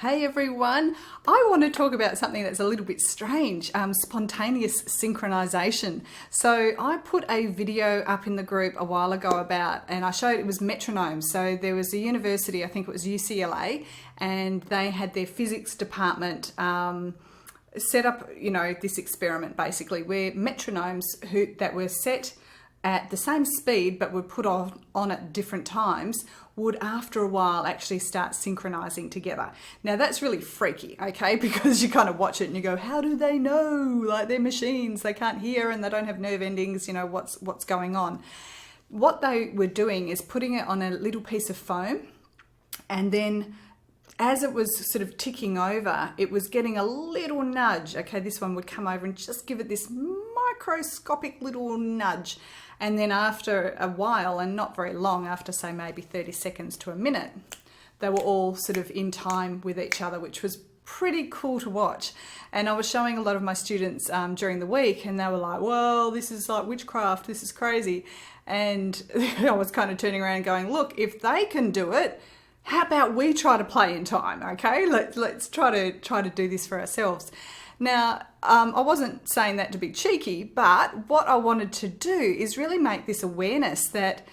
Hey everyone, I want to talk about something that's a little bit strange, spontaneous synchronization. So I put a video up in the group a while ago about, and I showed it was metronomes. So there was a university, I think it was UCLA, and they had their physics department set up, this experiment basically where metronomes that were set at the same speed but were put on at different times would after a while actually start synchronizing together. Now that's really freaky, okay, because you kind of watch it and you go, how do they know? Like, they're machines, they can't hear and they don't have nerve endings, what's going on. What they were doing is putting it on a little piece of foam, and then as it was sort of ticking over, it was getting a little nudge. Okay, this one would come over and just give it this microscopic little nudge. And then after a while, and not very long, after say maybe 30 seconds to a minute, they were all sort of in time with each other, which was pretty cool to watch. And I was showing a lot of my students during the week, and they were like, well, this is like witchcraft, this is crazy. And I was kind of turning around going, look, if they can do it, how about we try to play in time, okay? Let's try to do this for ourselves. Now, I wasn't saying that to be cheeky, but what I wanted to do is really make this awareness that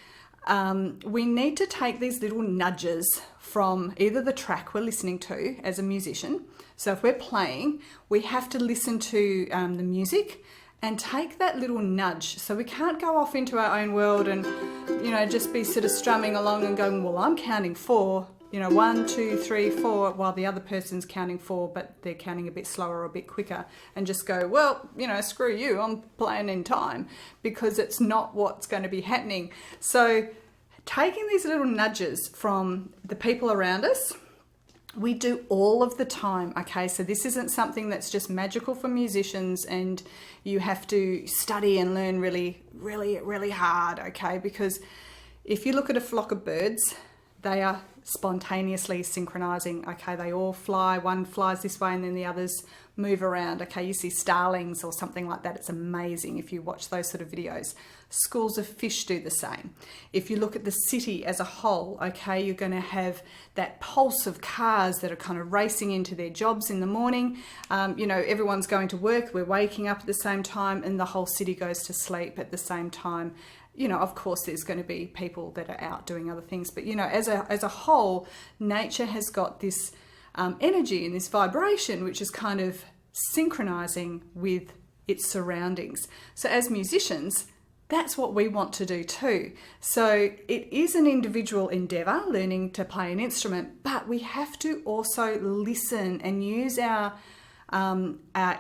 we need to take these little nudges from either the track we're listening to as a musician. So if we're playing, we have to listen to the music and take that little nudge. So we can't go off into our own world and, just be sort of strumming along and going, well, I'm counting 4, 1, 2, 3, 4, while the other person's counting 4, but they're counting a bit slower or a bit quicker, and just go, well, screw you, I'm playing in time, because it's not what's going to be happening. So taking these little nudges from the people around us, we do all of the time, okay? So this isn't something that's just magical for musicians and you have to study and learn really, really, really hard, okay? Because if you look at a flock of birds, they are spontaneously synchronizing, okay? They all fly, one flies this way and then the others move around, okay? You see starlings or something like that. It's amazing if you watch those sort of videos. Schools of fish do the same. If you look at the city as a whole, okay, you're going to have that pulse of cars that are kind of racing into their jobs in the morning. Everyone's going to work, we're waking up at the same time, and the whole city goes to sleep at the same time. Of course, there's going to be people that are out doing other things, but as a whole, nature has got this energy and this vibration, which is kind of synchronizing with its surroundings. So as musicians, that's what we want to do too. So it is an individual endeavor, learning to play an instrument, but we have to also listen and use our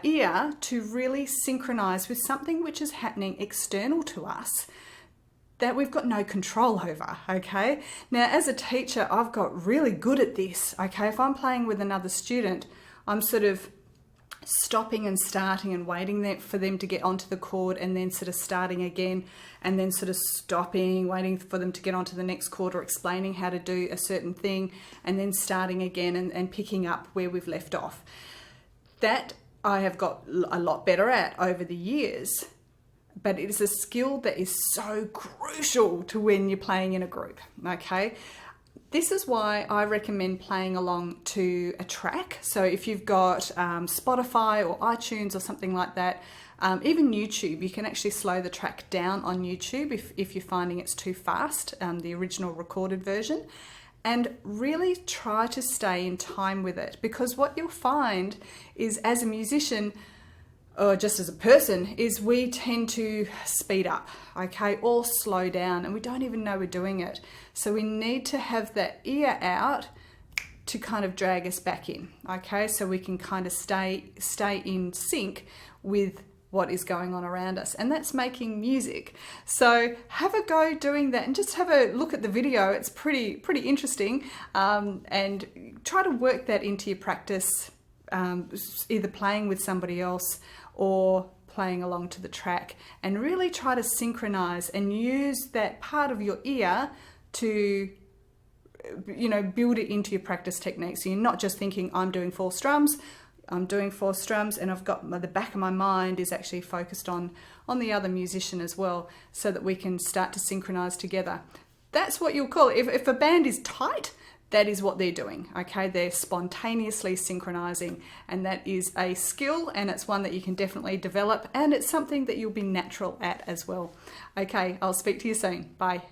ear to really synchronize with something which is happening external to us that we've got no control over, okay? Now, as a teacher, I've got really good at this, okay? If I'm playing with another student, I'm sort of stopping and starting and waiting for them to get onto the chord, and then sort of starting again, and then sort of stopping, waiting for them to get onto the next chord, or explaining how to do a certain thing, and then starting again and picking up where we've left off. That I have got a lot better at over the years. But it is a skill that is so crucial to when you're playing in a group, okay? This is why I recommend playing along to a track. So if you've got Spotify or iTunes or something like that, even YouTube, you can actually slow the track down on YouTube if you're finding it's too fast, the original recorded version, and really try to stay in time with it. Because what you'll find is, as a musician, or just as a person, is we tend to speed up, okay, or slow down, and we don't even know we're doing it. So we need to have that ear out to kind of drag us back in, okay, so we can kind of stay in sync with what is going on around us, and that's making music. So have a go doing that, and just have a look at the video. It's pretty interesting, and try to work that into your practice, either playing with somebody else or playing along to the track, and really try to synchronize and use that part of your ear to build it into your practice technique. So you're not just thinking, I'm doing 4 strums, and I've got the back of my mind is actually focused on the other musician as well, so that we can start to synchronize together. That's what you'll call it. If a band is tight, that is what they're doing, okay? They're spontaneously synchronizing, and that is a skill, and it's one that you can definitely develop, and it's something that you'll be natural at as well. Okay, I'll speak to you soon. Bye.